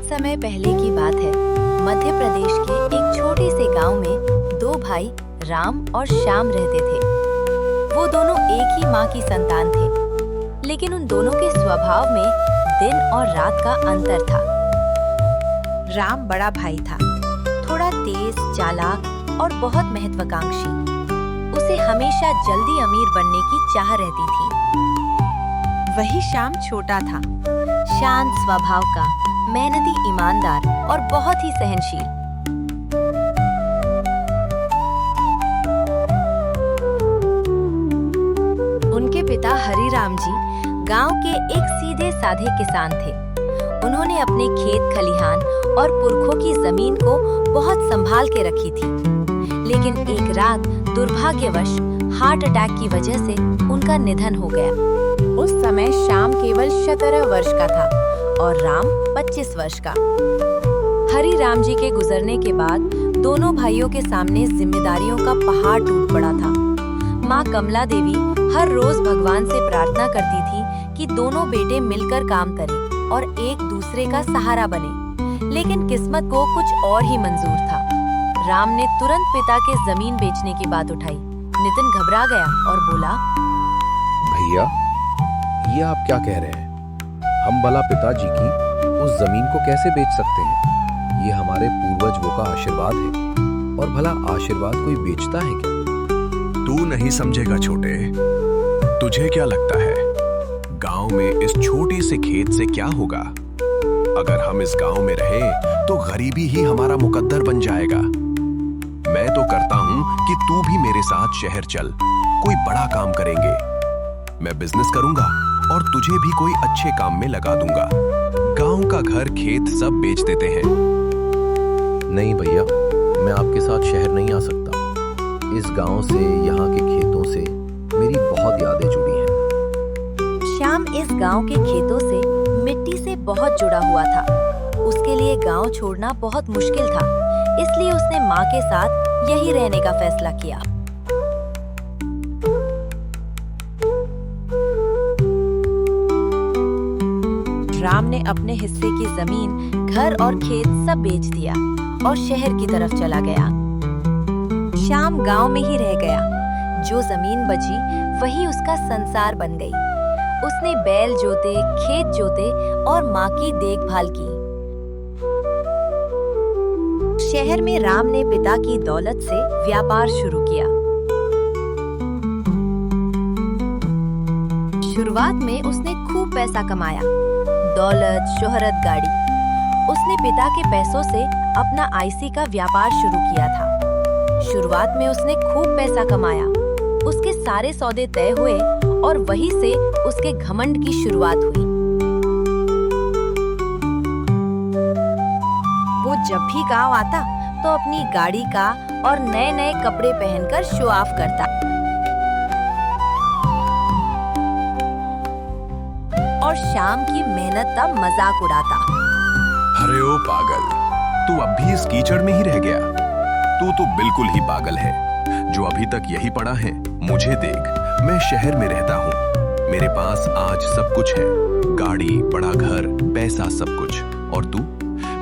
समय पहले की बात है। मध्य प्रदेश के एक छोटे से गांव में दो भाई राम और श्याम रहते थे। वो दोनों एक ही माँ की संतान थे, लेकिन उन दोनों के स्वभाव में दिन और रात का अंतर था। राम बड़ा भाई था, थोड़ा तेज, चालाक और बहुत महत्वाकांक्षी। उसे हमेशा जल्दी अमीर बनने की चाह रहती थी। वही श्याम छोटा था, शांत स्वभाव का, मेहनती, ईमानदार और बहुत ही सहनशील। उनके पिता हरिराम जी गांव के एक सीधे साधे किसान थे। उन्होंने अपने खेत खलिहान और पुरखों की जमीन को बहुत संभाल के रखी थी, लेकिन एक रात दुर्भाग्यवश हार्ट अटैक की वजह से उनका निधन हो गया। उस समय श्याम केवल 17 वर्ष का था और राम 25 वर्ष का। हरिराम जी के गुजरने के बाद दोनों भाइयों के सामने जिम्मेदारियों का पहाड़ टूट पड़ा था। माँ कमला देवी हर रोज भगवान से प्रार्थना करती थी कि दोनों बेटे मिलकर काम करें और एक दूसरे का सहारा बने, लेकिन किस्मत को कुछ और ही मंजूर था। राम ने तुरंत पिता के जमीन बेचने की बात उठाई। नितिन घबरा गया और बोला, भैया, ये आप क्या कह रहे हैं? हम भला पिताजी की उस जमीन को कैसे बेच सकते हैं? ये हमारे पूर्वजों का आशीर्वाद है, और भला आशीर्वाद कोई बेचता है क्या? तू नहीं समझेगा छोटे। तुझे क्या लगता है गांव में इस छोटे से खेत से क्या होगा? अगर हम इस गांव में रहे तो गरीबी ही हमारा मुकद्दर बन जाएगा। मैं तो करता हूं कि तू भी मेरे साथ शहर चल, कोई बड़ा काम करेंगे। मैं बिजनेस करूंगा और तुझे भी कोई अच्छे काम में लगा दूंगा। गांव का घर खेत सब बेच देते हैं। नहीं भैया, मैं आपके साथ शहर नहीं आ सकता। इस गांव से, यहाँ के खेतों से मेरी बहुत यादें जुड़ी हैं। श्याम इस गांव के खेतों से, मिट्टी से बहुत जुड़ा हुआ था। उसके लिए गांव छोड़ना बहुत मुश्किल था, इसलिए उसने माँ के साथ यही रहने का फैसला किया। राम ने अपने हिस्से की जमीन, घर और खेत सब बेच दिया और शहर की तरफ चला गया। श्याम गांव में ही रह गया। जो जमीन बची वही उसका संसार बन गई। उसने बैल जोते, खेत जोते और माँ की देखभाल की। शहर में राम ने पिता की दौलत से व्यापार शुरू किया। शुरुआत में उसने खूब पैसा कमाया, दौलत, शोहरत, गाड़ी। उसने पिता के पैसों से अपना आईसी का व्यापार शुरू किया था। शुरुआत में उसने खूब पैसा कमाया, उसके सारे सौदे तय हुए और वहीं से उसके घमंड की शुरुआत हुई। वो जब भी गांव आता तो अपनी गाड़ी का और नए नए कपड़े पहनकर शो ऑफ करता और शाम की मेहनत का मजाक उड़ाता। अरे ओ पागल, तू अब भी इस कीचड़ में ही रह गया। तू तो बिल्कुल ही पागल है, जो अभी तक यही पड़ा है। मुझे देख, मैं शहर में रहता हूँ, मेरे पास आज सब कुछ है, गाड़ी, बड़ा घर, पैसा, सब कुछ। और तू?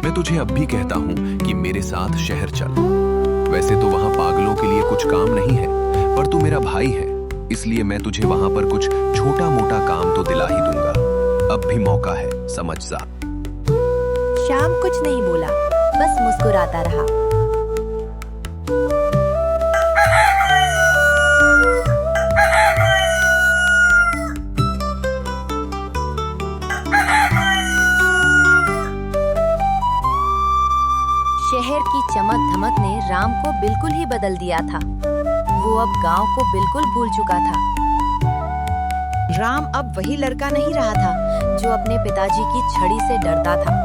मैं तुझे अब भी कहता हूँ कि मेरे साथ शहर चल। वैसे तो वहाँ पागलों के लिए कुछ काम नहीं है, पर तू मेरा भाई है, इसलिए मैं तुझे वहाँ पर कुछ छोटा मोटा काम तो दिला ही दूंगा। अब भी मौका है, समझ जा। श्याम कुछ नहीं बोला, बस मुस्कुराता रहा। शहर की चमक धमक ने राम को बिल्कुल ही बदल दिया था। वो अब गांव को बिल्कुल भूल चुका था। राम अब वही लड़का नहीं रहा था जो अपने पिताजी की छड़ी से डरता था।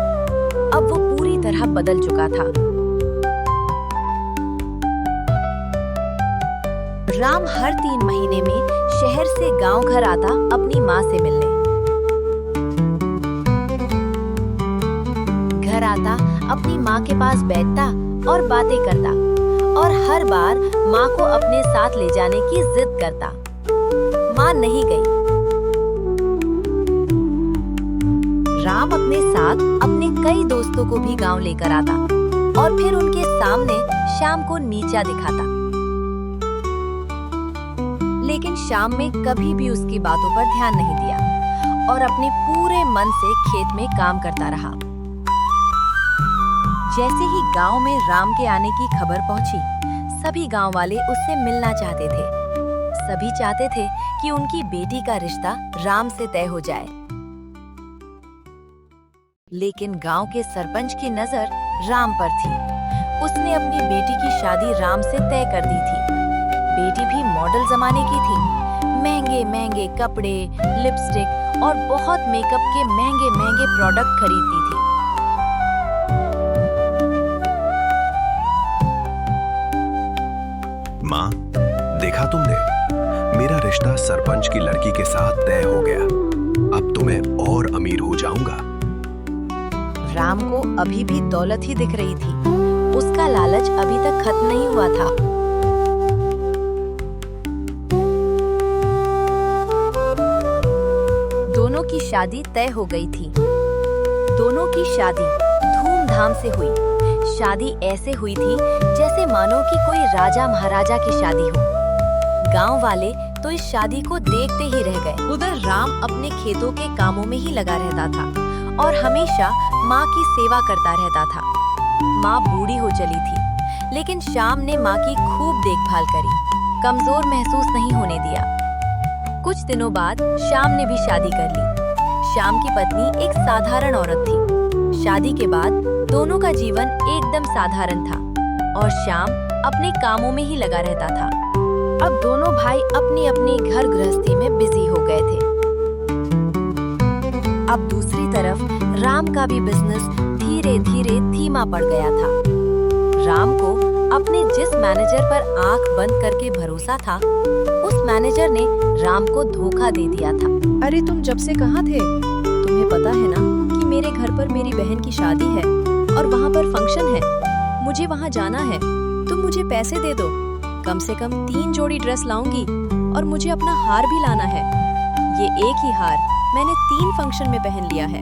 अब वो पूरी तरह बदल चुका था। राम हर 3 महीने में शहर से गांव घर आता अपनी माँ से मिलने। घर आता, अपनी माँ के पास बैठता और बातें करता और हर बार माँ को अपने साथ ले जाने की जिद करता। माँ नहीं गई। राम अपने साथ अपने कई दोस्तों को भी गांव लेकर आता और फिर उनके सामने श्याम को नीचा दिखाता। लेकिन श्याम में कभी भी उसकी बातों पर ध्यान नहीं दिया और अपने पूरे मन से खेत में काम करता रहा। जैसे ही गांव में राम के आने की खबर पहुंची, सभी गांव वाले उससे मिलना चाहते थे। सभी चाहते थे कि उनकी बेटी का रिश्ता राम से तय हो जाए। लेकिन गांव के सरपंच की नजर राम पर थी। उसने अपनी बेटी की शादी राम से तय कर दी थी। बेटी भी मॉडल जमाने की थी। महंगे महंगे कपड़े, लिपस्टिक और बहुत मेकअप के महंगे महंगे प्रोडक्ट खरीदती थी। माँ, देखा तुमने? मेरा रिश्ता सरपंच की लड़की के साथ तय हो गया। अब तो मैं और अमीर हो जाऊंगा। राम को अभी भी दौलत ही दिख रही थी। उसका लालच अभी तक खत्म नहीं हुआ था। दोनों की शादी तय हो गई थी। दोनों की शादी धूमधाम से हुई। शादी ऐसे हुई थी जैसे मानो कि कोई राजा महाराजा की शादी हो। गांव वाले तो इस शादी को देखते ही रह गए। उधर राम अपने खेतों के कामों में ही लगा रहता था और हमेशा माँ की सेवा करता रहता था। माँ बूढ़ी हो चली थी, लेकिन श्याम ने माँ की खूब देखभाल करी, कमजोर महसूस नहीं होने दिया। कुछ दिनों बाद श्याम ने भी शादी कर ली। श्याम की पत्नी एक साधारण औरत थी। शादी के बाद दोनों का जीवन एकदम साधारण था और श्याम अपने कामों में ही लगा रहता था। अब दोनों भाई अपनी अपनी घर गृहस्थी में बिजी हो गए थे। अब दूसरी तरफ राम का भी बिजनेस धीरे धीरे धीमा पड़ गया था। राम को अपने जिस मैनेजर पर आंख बंद करके भरोसा था, उस मैनेजर ने राम को धोखा दे दिया था। अरे तुम जब से कहाँ थे? तुम्हें पता है ना कि मेरे घर पर मेरी बहन की शादी है और वहाँ पर फंक्शन है। मुझे वहाँ जाना है। तुम मुझे पैसे दे दो। कम से कम 3 जोड़ी ड्रेस लाऊंगी और मुझे अपना हार भी लाना है। ये एक ही हार मैंने 3 फंक्शन में पहन लिया है।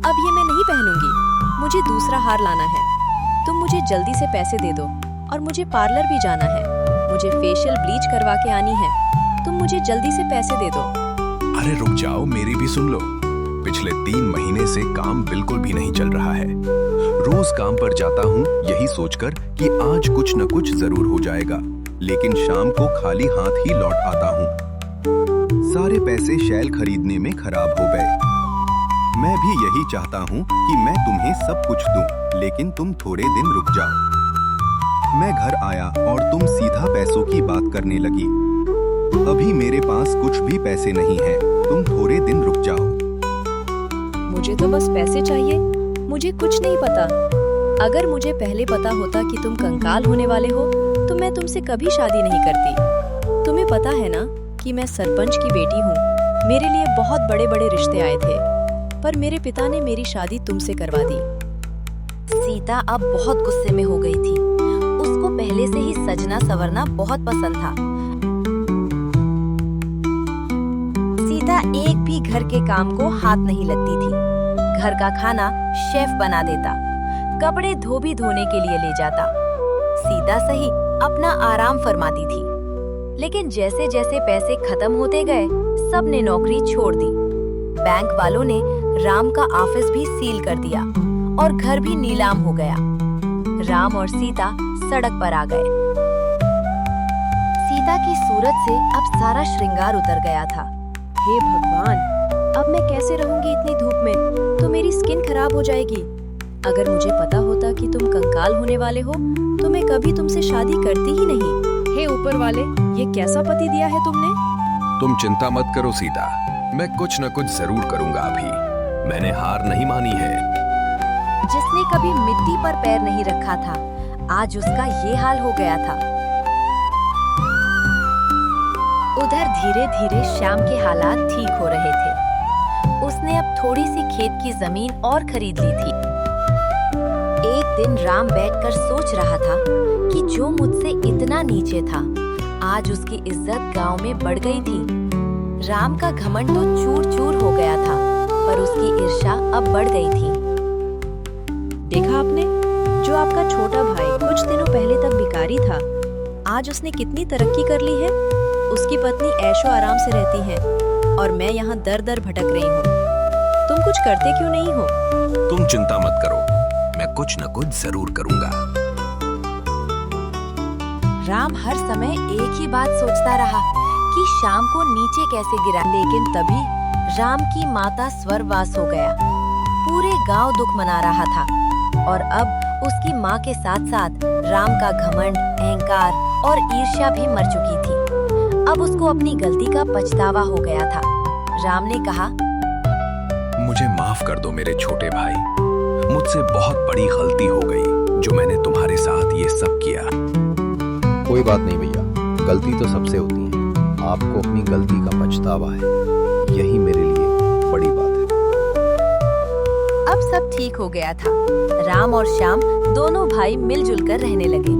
अब ये मैं नहीं पहनूंगी। मुझे दूसरा हार लाना है। तुम मुझे जल्दी से पैसे दे दो और मुझे पार्लर भी जाना है। मुझे फेशियल ब्लीच करवा के आनी है। तुम मुझे जल्दी से पैसे दे दो। अरे रुक जाओ, मेरी भी सुन लो। पिछले 3 महीने से काम बिल्कुल भी नहीं चल रहा है। रोज काम पर जाता हूँ यही सोचकर कि आज कुछ न कुछ जरूर हो जाएगा, लेकिन शाम को खाली हाथ ही लौट आता हूँ। सारे पैसे शैल खरीदने में खराब हो गए। मैं भी यही चाहता हूँ कि मैं तुम्हें सब कुछ दूं, लेकिन तुम थोड़े दिन रुक जाओ। मैं घर आया और तुम सीधा पैसों की बात करने लगी। अभी मेरे पास कुछ भी पैसे नहीं हैं। तुम थोड़े दिन रुक जाओ। मुझे तो बस पैसे चाहिए। मुझे कुछ नहीं पता। अगर मुझे पहले पता होता कि तुम कंकाल होने वाले हो तो मैं तुमसे कभी शादी नहीं करती। तुम्हें पता है ना कि मैं सरपंच की बेटी हूँ। मेरे लिए बहुत बड़े बड़े रिश्ते आए थे, पर मेरे पिता ने मेरी शादी तुमसे करवा दी। सीता अब बहुत गुस्से में हो गई थी। उसको पहले से ही सजना संवरना बहुत पसंद था। सीता एक भी घर के काम को हाथ नहीं लगती थी। घर का खाना शेफ बना देता, कपड़े धोबी धोने के लिए ले जाता। सीता सही अपना आराम फरमाती थी। लेकिन जैसे जैसे पैसे खत्म होते गए, सबने नौकरी छोड़ दी। बैंक वालों ने राम का ऑफिस भी सील कर दिया और घर भी नीलाम हो गया। राम और सीता सड़क पर आ गए। सीता की सूरत से अब सारा श्रृंगार उतर गया था। हे भगवान, अब मैं कैसे रहूंगी इतनी धूप में? तो मेरी स्किन खराब हो जाएगी। अगर मुझे पता होता कि तुम कंकाल होने वाले हो तो मैं कभी तुमसे शादी करती ही नहीं। हे ऊपर वाले, ये कैसा पति दिया है तुमने? तुम चिंता मत करो सीता, मैं कुछ न कुछ जरूर करूंगा। अभी मैंने हार नहीं मानी है। जिसने कभी मिट्टी पर पैर नहीं रखा था, आज उसका ये हाल हो गया था। उधर धीरे धीरे श्याम के हालात ठीक हो रहे थे। उसने अब थोड़ी सी खेत की जमीन और खरीद ली थी। एक दिन राम बैठकर सोच रहा था कि जो मुझसे इतना नीचे था, आज उसकी इज्जत गांव में बढ़ गई थी। राम का घमंड तो चूर चूर हो गया था। पर उसकी ईर्ष्या अब बढ़ गई थी। देखा आपने, जो आपका छोटा भाई कुछ दिनों पहले तक भिखारी था, आज उसने कितनी तरक्की कर ली है। उसकी पत्नी ऐशो आराम से रहती है और मैं यहाँ दर दर भटक रही हूँ। तुम कुछ करते क्यों नहीं हो? तुम चिंता मत करो, मैं कुछ न कुछ जरूर करूंगा। राम हर समय एक ही बात सोचता रहा कि शाम को नीचे कैसे गिरा, लेकिन तभी राम की माता स्वर्गवास हो गया। पूरे गांव दुख मना रहा था और अब उसकी माँ के साथ साथ राम का घमंड, अहंकार और ईर्ष्या भी मर चुकी थी। अब उसको अपनी गलती का पछतावा हो गया था। राम ने कहा, मुझे माफ कर दो मेरे छोटे भाई, मुझसे बहुत बड़ी गलती हो गई जो मैंने तुम्हारे साथ ये सब किया। कोई बात नहीं भैया, गलती तो सबसे होती है। आपको अपनी गलती का पछतावा है, यही मेरे लिए बड़ी बात है। अब सब ठीक हो गया था। राम और श्याम दोनों भाई मिलजुल कर रहने लगे।